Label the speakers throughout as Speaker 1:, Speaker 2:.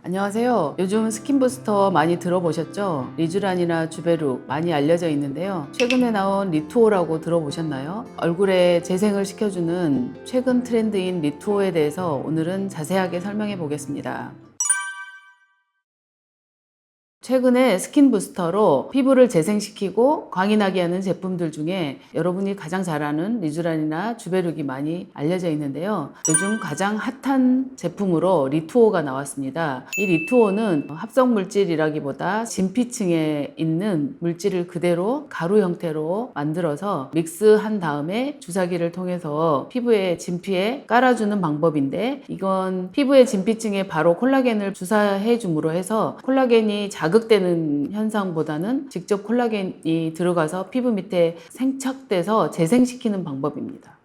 Speaker 1: 안녕하세요. 요즘 스킨부스터 많이 들어보셨죠? 리쥬란이나 주베룩 많이 알려져 있는데요. 최근에 나온 리투오라고 들어보셨나요? 얼굴에 재생을 시켜주는 최근 트렌드인 리투오에 대해서 오늘은 자세하게 설명해 보겠습니다. 최근에 스킨 부스터로 피부를 재생시키고 광이 나게 하는 제품들 중에 여러분이 가장 잘 아는 리쥬란이나 주베룩이 많이 알려져 있는데요. 요즘 가장 핫한 제품으로 리투오가 나왔습니다. 이 리투오는 합성 물질이라기보다 진피층에 있는 물질을 그대로 가루 형태로 만들어서 믹스한 다음에 주사기를 통해서 피부의 진피에 깔아주는 방법인데, 이건 피부의 진피층에 바로 콜라겐을 주사해 줌으로 해서 콜라겐이 자극되는 현상보다는 직접 콜라겐이 들어가서 피부 밑에 생착돼서 재생시키는 방법입니다.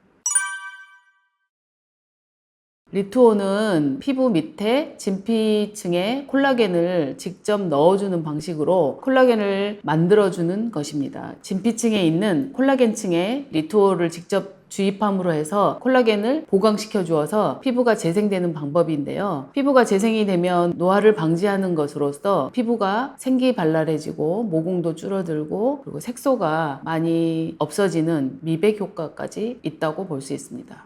Speaker 1: 리투오는 피부 밑에 진피층에 콜라겐을 직접 넣어주는 방식으로 콜라겐을 만들어주는 것입니다. 진피층에 있는 콜라겐층에 리투오를 직접 주입함으로 해서 콜라겐을 보강시켜 주어서 피부가 재생되는 방법인데요. 피부가 재생이 되면 노화를 방지하는 것으로서 피부가 생기발랄해지고 모공도 줄어들고 그리고 색소가 많이 없어지는 미백 효과까지 있다고 볼 수 있습니다.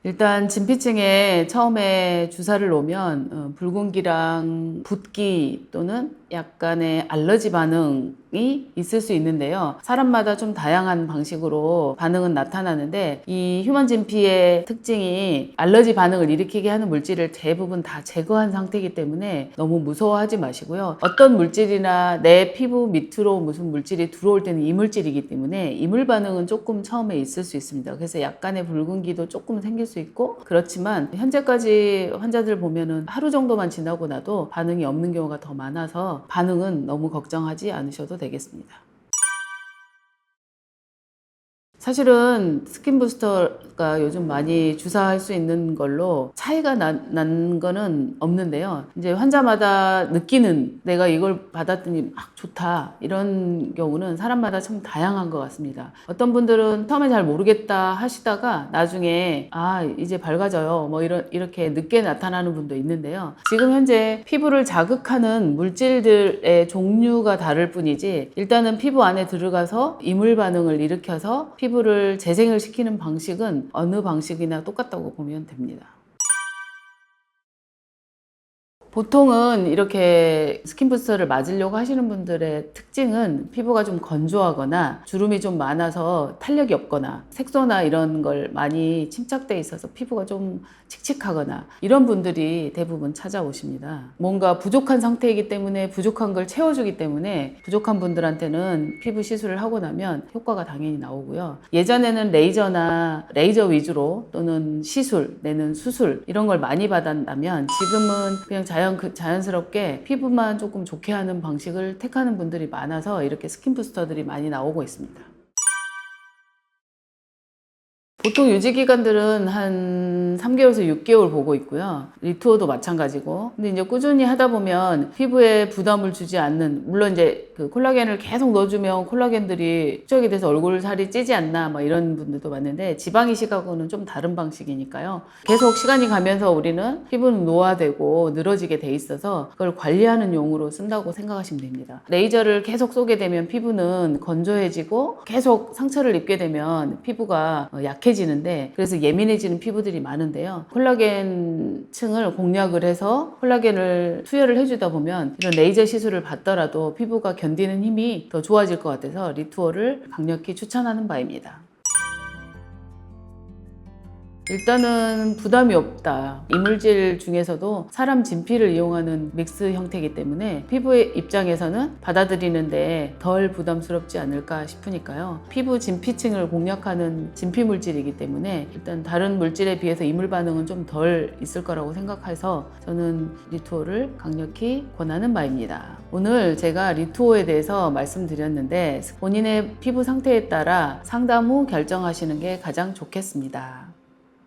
Speaker 1: 일단 진피층에 처음에 주사를 놓으면 붉은기랑 붓기 또는 약간의 알러지 반응이 있을 수 있는데요. 사람마다 좀 다양한 방식으로 반응은 나타나는데, 이 휴먼 진피의 특징이 알러지 반응을 일으키게 하는 물질을 대부분 다 제거한 상태이기 때문에 너무 무서워하지 마시고요. 어떤 물질이나 내 피부 밑으로 무슨 물질이 들어올 때는 이물질이기 때문에 이물 반응은 조금 처음에 있을 수 있습니다. 그래서 약간의 붉은기도 조금 생길 수 있고, 그렇지만 현재까지 환자들 보면은 하루 정도만 지나고 나도 반응이 없는 경우가 더 많아서 반응은 너무 걱정하지 않으셔도 되겠습니다. 사실은 스킨 부스터가 요즘 많이 주사할 수 있는 걸로 차이가 난 거는 없는데요. 이제 환자마다 느끼는, 내가 이걸 받았더니 막 좋다, 이런 경우는 사람마다 참 다양한 것 같습니다. 어떤 분들은 처음에 잘 모르겠다 하시다가 나중에 이제 밝아져요, 뭐 이렇게 늦게 나타나는 분도 있는데요. 지금 현재 피부를 자극하는 물질들의 종류가 다를 뿐이지, 일단은 피부 안에 들어가서 이물 반응을 일으켜서 피부를 재생을 시키는 방식은 어느 방식이나 똑같다고 보면 됩니다. 보통은 이렇게 스킨 부스터를 맞으려고 하시는 분들의 특징은 피부가 좀 건조하거나 주름이 좀 많아서 탄력이 없거나 색소나 이런 걸 많이 침착돼 있어서 피부가 좀 칙칙하거나 이런 분들이 대부분 찾아오십니다. 뭔가 부족한 상태이기 때문에 부족한 걸 채워주기 때문에 부족한 분들한테는 피부 시술을 하고 나면 효과가 당연히 나오고요. 예전에는 레이저 위주로 또는 시술 내는 수술 이런 걸 많이 받았다면, 지금은 그냥 자연스럽게 피부만 조금 좋게 하는 방식을 택하는 분들이 많아서 이렇게 스킨 부스터들이 많이 나오고 있습니다. 보통 유지기간들은 한 3개월에서 6개월 보고 있고요. 리투어도 마찬가지고. 근데 이제 꾸준히 하다 보면 피부에 부담을 주지 않는, 물론 이제 그 콜라겐을 계속 넣어주면 콜라겐들이 축적이 돼서 얼굴 살이 찌지 않나, 뭐 이런 분들도 많은데, 지방 이식하고는 좀 다른 방식이니까요. 계속 시간이 가면서 우리는 피부는 노화되고 늘어지게 돼 있어서 그걸 관리하는 용으로 쓴다고 생각하시면 됩니다. 레이저를 계속 쏘게 되면 피부는 건조해지고 계속 상처를 입게 되면 피부가 약해지는데, 그래서 예민해지는 피부들이 많은데요. 콜라겐 층을 공략을 해서 콜라겐을 투여를 해주다 보면 이런 레이저 시술을 받더라도 피부가 견디는 힘이 더 좋아질 것 같아서 리투어를 강력히 추천하는 바입니다. 일단은 부담이 없다. 이물질 중에서도 사람 진피를 이용하는 믹스 형태이기 때문에 피부의 입장에서는 받아들이는데 덜 부담스럽지 않을까 싶으니까요. 피부 진피층을 공략하는 진피 물질이기 때문에 일단 다른 물질에 비해서 이물 반응은 좀 덜 있을 거라고 생각해서 저는 리투오를 강력히 권하는 바입니다. 오늘 제가 리투오에 대해서 말씀드렸는데, 본인의 피부 상태에 따라 상담 후 결정하시는 게 가장 좋겠습니다.